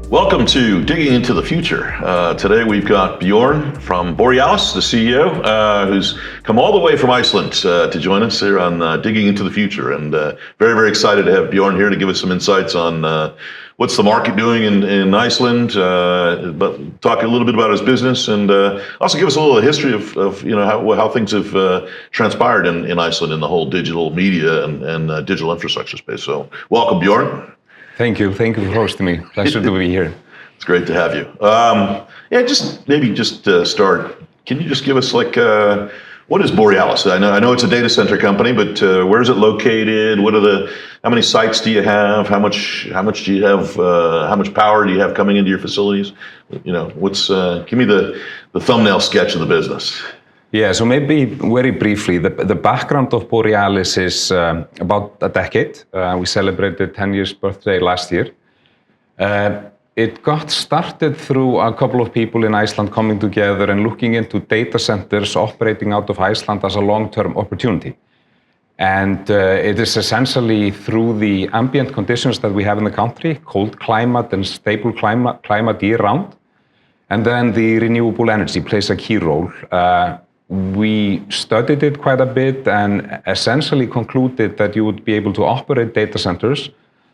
Welcome to Digging into the Future. Today we've got Bjorn from Borealis, the CEO, who's come all the way from Iceland to join us here on Digging into the Future. And very, very excited to have Bjorn here to give us some insights on what's the market doing in Iceland, but talk a little bit about his business, and also give us a little history of how things have transpired in Iceland in the whole digital media and digital infrastructure space. So welcome, Bjorn. Thank you for hosting me. Pleasure to be here. It's great to have you. Just start. Can you just give us what is Borealis? I know it's a data center company, but where is it located? How many sites do you have? How much do you have? How much power do you have coming into your facilities? Give me the thumbnail sketch of the business. Yeah, so maybe very briefly, the background of Borealis is about a decade. We celebrated 10 years birthday last year. It got started through a couple of people in Iceland coming together and looking into data centers operating out of Iceland as a long-term opportunity. And it is essentially through the ambient conditions that we have in the country, cold climate and stable climate year-round, and then the renewable energy plays a key role. We studied it quite a bit and essentially concluded that you would be able to operate data centers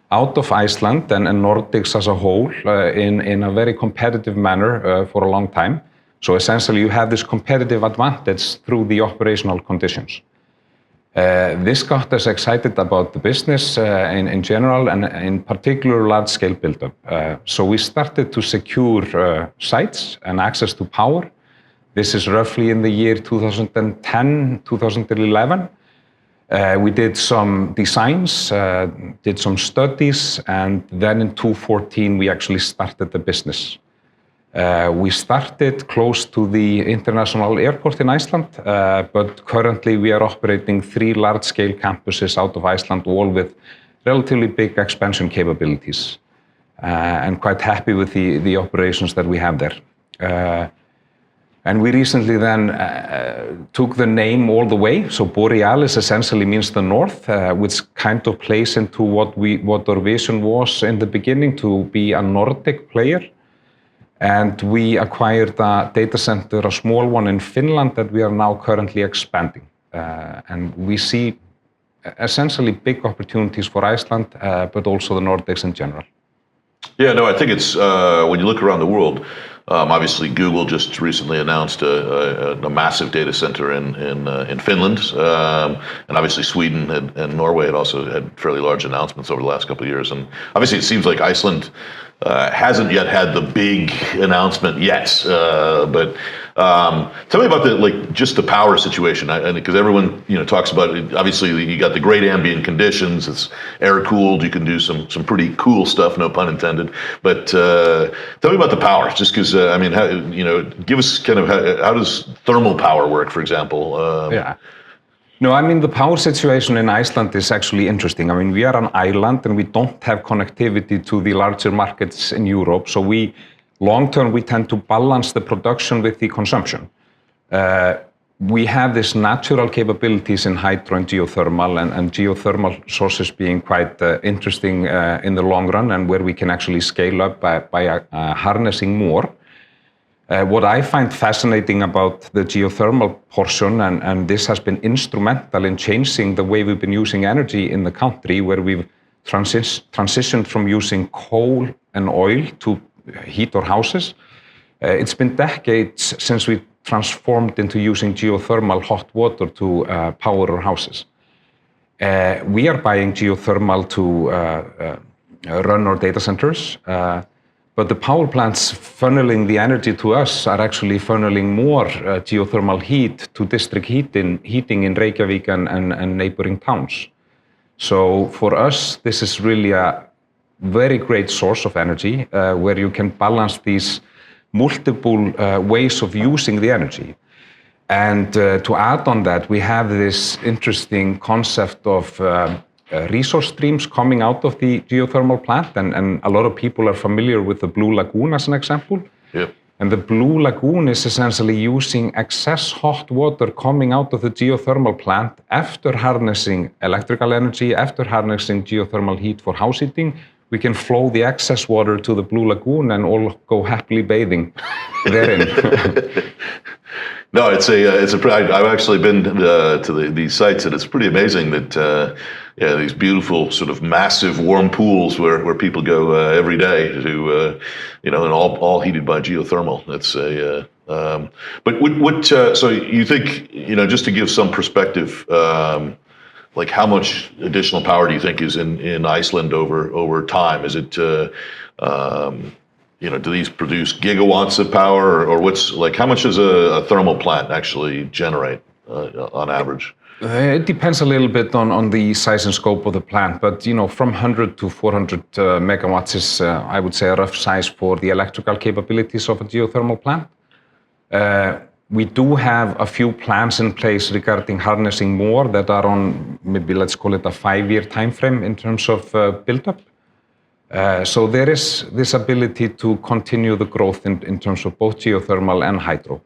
out of Iceland and Nordics as a whole in a very competitive manner for a long time. So essentially you have this competitive advantage through the operational conditions. This got us excited about the business in general and in particular large-scale build-up. So we started to secure sites and access to power. This is roughly in the year 2010, 2011. We did some designs, did some studies, and then in 2014 we actually started the business. We started close to the international airport in Iceland, but currently we are operating 3 large-scale campuses out of Iceland, all with relatively big expansion capabilities, and quite happy with the operations that we have there. And we recently then took the name all the way. So Borealis essentially means the north, which kind of plays into what our vision was in the beginning, to be a Nordic player. And we acquired a data center, a small one in Finland, that we are now currently expanding. And we see essentially big opportunities for Iceland, but also the Nordics in general. Yeah, no, I think it's, when you look around the world, obviously Google just recently announced a massive data center in Finland, and obviously Sweden and Norway had also had fairly large announcements over the last couple of years. And obviously it seems like Iceland hasn't yet had the big announcement yet, but tell me about just the power situation, because everyone talks about it. Obviously you got the great ambient conditions, it's air cooled, you can do some pretty cool stuff, no pun intended, but tell me about the power, just because give us kind of how does thermal power work, for example? Yeah. No, I mean, the power situation in Iceland is actually interesting. I mean, we are an island and we don't have connectivity to the larger markets in Europe. So long term, we tend to balance the production with the consumption. We have this natural capabilities in hydro and geothermal, and geothermal sources being quite interesting in the long run, and where we can actually scale up by harnessing more. What I find fascinating about the geothermal portion, and this has been instrumental in changing the way we've been using energy in the country, where we've transitioned from using coal and oil to heat our houses. It's been decades since we transformed into using geothermal hot water to power our houses. We are buying geothermal to run our data centers, but the power plants funneling the energy to us are actually funneling more geothermal heat to district heating in Reykjavik and neighboring towns. So for us, this is really a very great source of energy where you can balance these multiple ways of using the energy. And to add on that, we have this interesting concept of resource streams coming out of the geothermal plant, and a lot of people are familiar with the Blue Lagoon as an example. Yep. And the Blue Lagoon is essentially using excess hot water coming out of the geothermal plant after harnessing electrical energy, after harnessing geothermal heat for house heating, we can flow the excess water to the Blue Lagoon and all go happily bathing therein. No, I've actually been to these sites, and it's pretty amazing that these beautiful sort of massive warm pools where people go every day to and all heated by geothermal. That's but so you think, just to give some perspective, like how much additional power do you think is in Iceland over time? Is it do these produce gigawatts of power, or what's like how much does a thermal plant actually generate on average? It depends a little bit on the size and scope of the plant, but from 100 to 400 megawatts is I would say a rough size for the electrical capabilities of a geothermal plant. We do have a few plans in place regarding harnessing more that are on maybe let's call it a 5-year time frame in terms of build-up. So there is this ability to continue the growth in terms of both geothermal and hydro.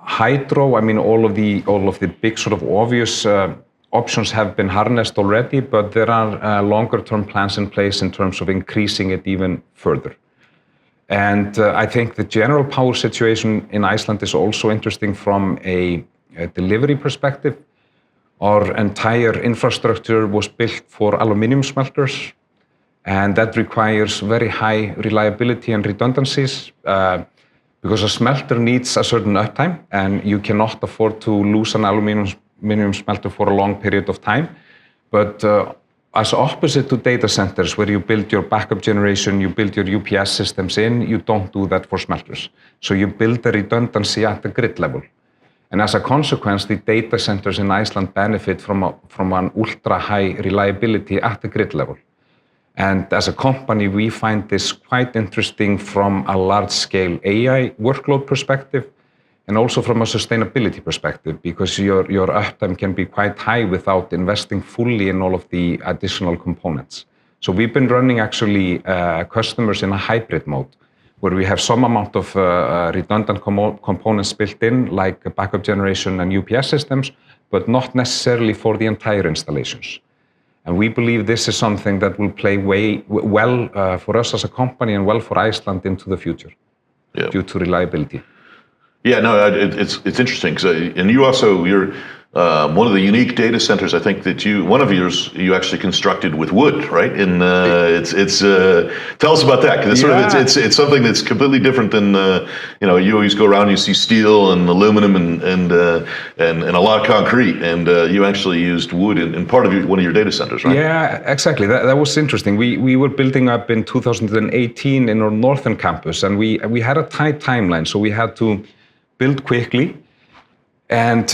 Hydro, I mean, all of the big sort of obvious options have been harnessed already, but there are longer-term plans in place in terms of increasing it even further. And I think the general power situation in Iceland is also interesting from a delivery perspective. Our entire infrastructure was built for aluminum smelters, and that requires very high reliability and redundancies because a smelter needs a certain uptime, and you cannot afford to lose an aluminum smelter for a long period of time. But as opposite to data centers where you build your backup generation, you build your UPS systems in, you don't do that for smelters. So you build the redundancy at the grid level. And as a consequence, the data centers in Iceland benefit from an ultra high reliability at the grid level. And as a company, we find this quite interesting from a large-scale AI workload perspective and also from a sustainability perspective, because your uptime can be quite high without investing fully in all of the additional components. So we've been running actually customers in a hybrid mode, where we have some amount of redundant components built in, like backup generation and UPS systems, but not necessarily for the entire installations. And we believe this is something that will play well for us as a company and well for Iceland into the future, due to reliability. Yeah, no, it's interesting because you're one of the unique data centers. I think that one of yours you actually constructed with wood, right? And tell us about that, because it's something that's completely different than you always go around, you see steel and aluminum and a lot of concrete, and you actually used wood in part of one of your data centers, right? Yeah, exactly. That was interesting. We were building up in 2018 in our northern campus, and we had a tight timeline, so we had to build quickly. And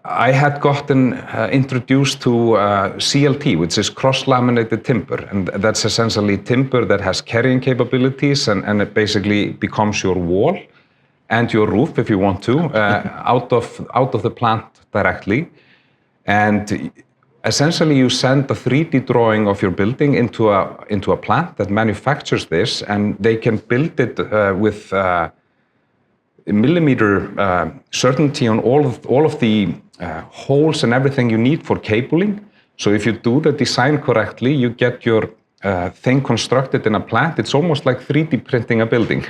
I had gotten introduced to CLT, which is cross-laminated timber. And that's essentially timber that has carrying capabilities, and it basically becomes your wall and your roof, if you want to, out of the plant directly. And essentially you send a 3D drawing of your building into a plant that manufactures this, and they can build it with millimeter certainty on all of the holes and everything you need for cabling. So if you do the design correctly, you get your thing constructed in a plant. It's almost like 3D printing a building.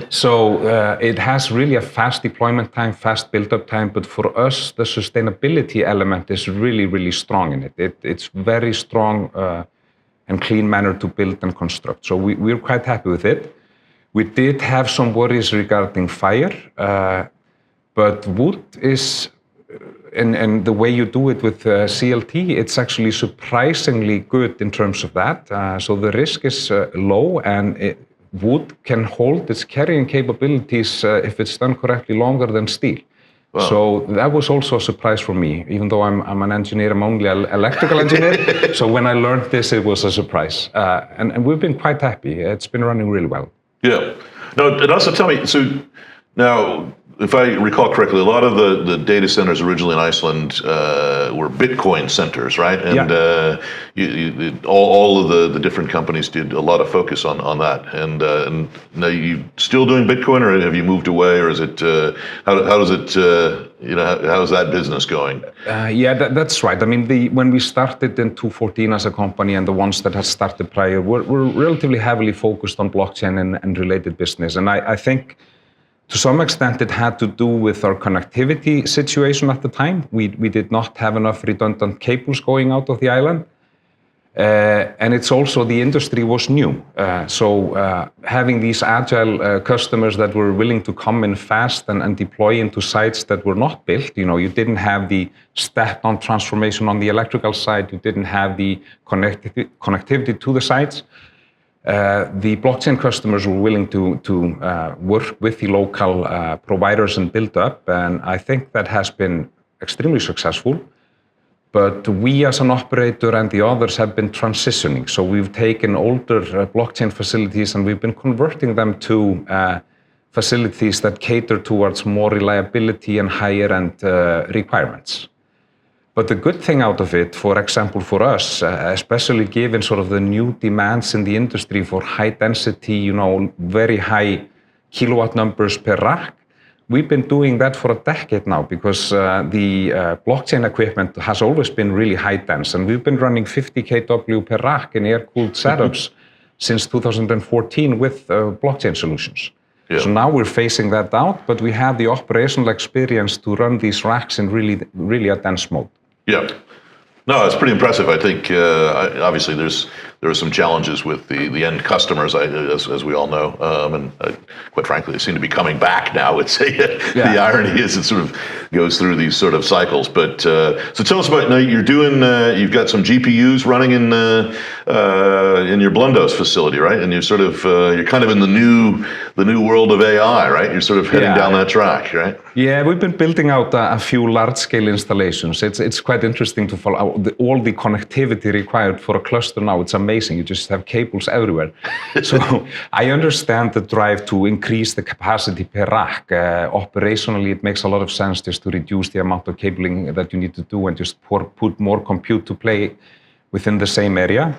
So it has really a fast deployment time, fast build-up time, but for us, the sustainability element is really, really strong in it. It's very strong and clean manner to build and construct. So we're quite happy with it. We did have some worries regarding fire, but wood is, and the way you do it with CLT, it's actually surprisingly good in terms of that. So the risk is low, and wood can hold its carrying capabilities if it's done correctly longer than steel. Wow. So that was also a surprise for me, even though I'm an engineer, I'm only an electrical engineer. So when I learned this, it was a surprise. And we've been quite happy. It's been running really well. Yeah. No, and also tell me, so now, if I recall correctly, a lot of the data centers originally in Iceland were Bitcoin centers, right? And all of the different companies did a lot of focus on that. And now you still doing Bitcoin, or have you moved away, or is it how does it how's that business going? Yeah, that's right. I mean, when we started in 2014 as a company, and the ones that had started prior, were relatively heavily focused on blockchain and related business. And I think to some extent it had to do with our connectivity situation at the time. We did not have enough redundant cables going out of the island. And it's also the industry was new. So having these agile customers that were willing to come in fast and deploy into sites that were not built, you didn't have the step-on transformation on the electrical side, you didn't have the connectivity to the sites. The blockchain customers were willing to work with the local providers and build up, and I think that has been extremely successful. But we as an operator and the others have been transitioning. So we've taken older blockchain facilities and we've been converting them to facilities that cater towards more reliability and higher end requirements. But the good thing out of it, for example, for us, especially given sort of the new demands in the industry for high density, very high kilowatt numbers per rack, we've been doing that for a decade now because the blockchain equipment has always been really high dense, and we've been running 50 kW per rack in air-cooled setups since 2014 with blockchain solutions. Yeah. So now we're phasing that out, but we have the operational experience to run these racks in really a dense mode. Yeah. No, it's pretty impressive. I think obviously there are some challenges with the end customers, as we all know, and quite frankly, they seem to be coming back now. I'd say the irony is it sort of goes through these sort of cycles. But so tell us about now. You've got some GPUs running in your Blönduós facility, right? And you're kind of in the new world of AI, right? You're sort of heading down that track, right? Yeah, we've been building out a few large-scale installations. It's quite interesting to follow all the connectivity required for a cluster now. It's amazing. You just have cables everywhere. So I understand the drive to increase the capacity per rack. Operationally, it makes a lot of sense just to reduce the amount of cabling that you need to do and just put more compute to play within the same area.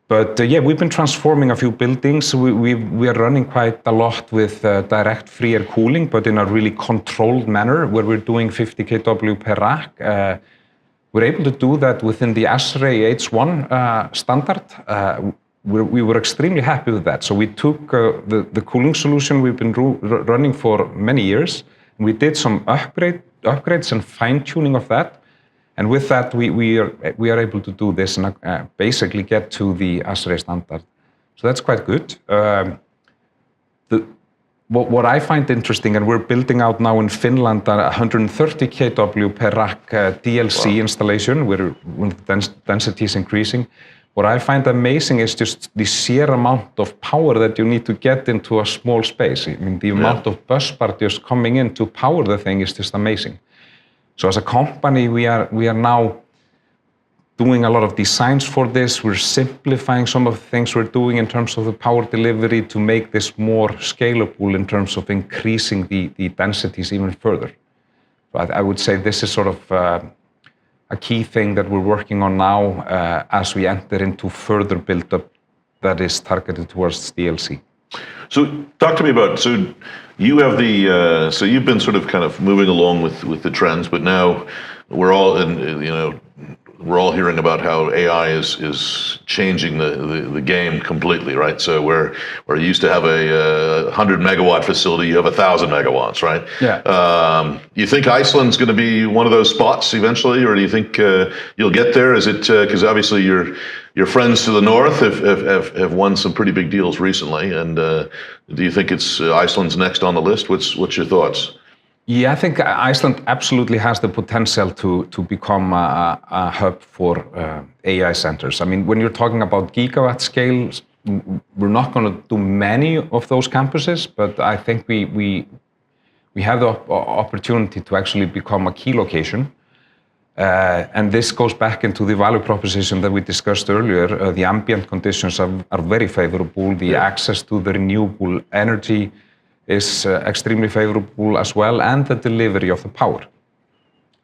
But we've been transforming a few buildings. We are running quite a lot with direct free air cooling, but in a really controlled manner where we're doing 50 kW per rack. We're able to do that within the ASHRAE H1 standard. We were extremely happy with that. So we took the cooling solution we've been running for many years, and we did some upgrades and fine-tuning of that. And with that, we are able to do this and basically get to the ASHRAE standard. So that's quite good. What I find interesting, and we're building out now in Finland a 130 kW per rack DLC installation, where the density is increasing. What I find amazing is just the sheer amount of power that you need to get into a small space. I mean, the amount of bus bar just coming in to power the thing is just amazing. So as a company, we are now doing a lot of designs for this. We're simplifying some of the things we're doing in terms of the power delivery to make this more scalable in terms of increasing the densities even further. But I would say this is sort of a key thing that we're working on now as we enter into further build-up that is targeted towards DLC. So talk to me about, so you have so you've been sort of kind of moving along with the trends, but now we're all we're all hearing about how AI is changing the game completely, right? So where you used to have a 100 megawatt facility, you have 1,000 megawatts, right? Yeah. You think Iceland's going to be one of those spots eventually, or do you think you'll get there? Is it because obviously your friends to the north have won some pretty big deals recently, and do you think it's Iceland's next on the list? What's your thoughts? Yeah, I think Iceland absolutely has the potential to become a hub for AI centers. I mean, when you're talking about gigawatt scales, we're not going to do many of those campuses, but I think we have the opportunity to actually become a key location. And this goes back into the value proposition that we discussed earlier. The ambient conditions are very favorable. The access to the renewable energy is extremely favorable as well, and the delivery of the power.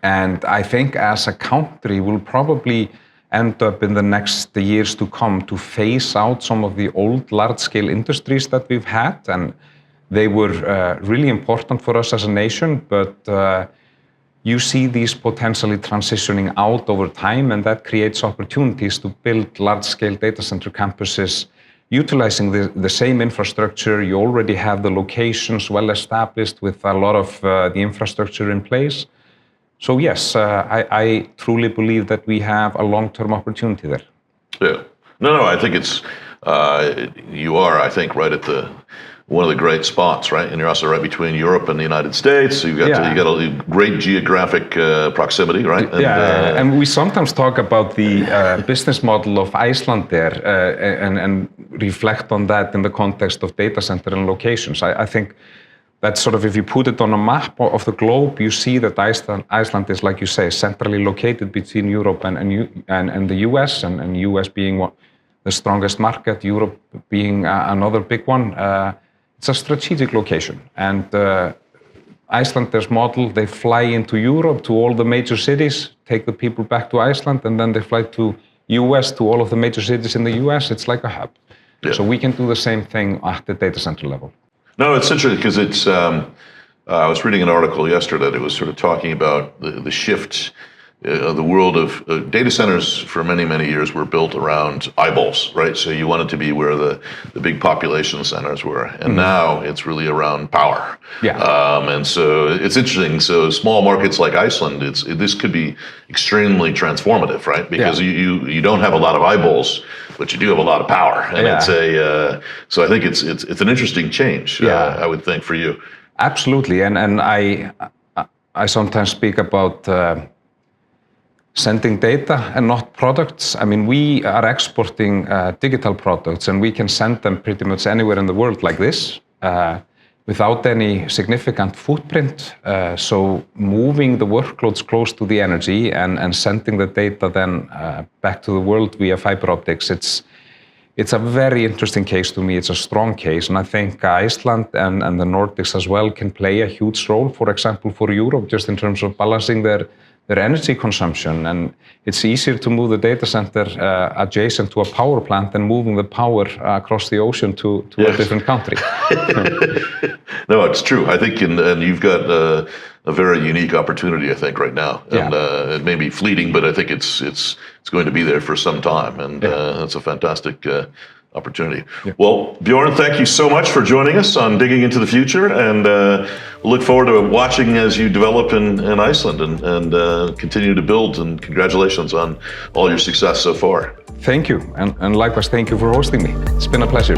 And I think as a country, we'll probably end up in the next years to come to phase out some of the old large-scale industries that we've had, and they were really important for us as a nation, but you see these potentially transitioning out over time, and that creates opportunities to build large-scale data center campuses utilizing the same infrastructure. You already have the locations well established with a lot of the infrastructure in place. So yes, I truly believe that we have a long-term opportunity there. Yeah. No, I think it's, you are, I think, right at one of the great spots, right? And you're also right between Europe and the United States. So you got a great geographic proximity, right? And, and we sometimes talk about the business model of Iceland there and reflect on that in the context of data center and locations. I think that sort of, if you put it on a map of the globe, you see that Iceland is, like you say, centrally located between Europe and the US, and US being the strongest market, Europe being another big one. It's a strategic location, and Icelanders model, they fly into Europe to all the major cities, take the people back to Iceland, and then they fly to US to all of the major cities in the US. It's like a hub. Yeah. So we can do the same thing at the data center level. No, it's interesting because it's, I was reading an article yesterday that was sort of talking about the shift the world of data centers for many, many years were built around eyeballs, right? So you wanted to be where the big population centers were. And now it's really around power. Yeah. And so it's interesting. So small markets like Iceland, this could be extremely transformative, right? Because you don't have a lot of eyeballs, but you do have a lot of power. And it's so I think it's an interesting change, I would think, for you. Absolutely. And I sometimes speak about sending data and not products. I mean, we are exporting digital products, and we can send them pretty much anywhere in the world like this without any significant footprint. So moving the workloads close to the energy and sending the data then back to the world via fiber optics, it's a very interesting case to me. It's a strong case, and I think Iceland and the Nordics as well can play a huge role, for example, for Europe, just in terms of balancing their energy consumption. And it's easier to move the data center adjacent to a power plant than moving the power across the ocean to a different country. No, it's true. I think, and you've got a very unique opportunity, I think, right now. And it may be fleeting, but I think it's going to be there for some time. And that's a fantastic opportunity. Yeah. Well, Bjorn, thank you so much for joining us on Digging into the Future, and we'll look forward to watching as you develop in Iceland and continue to build, and congratulations on all your success so far. Thank you, and likewise, thank you for hosting me. It's been a pleasure.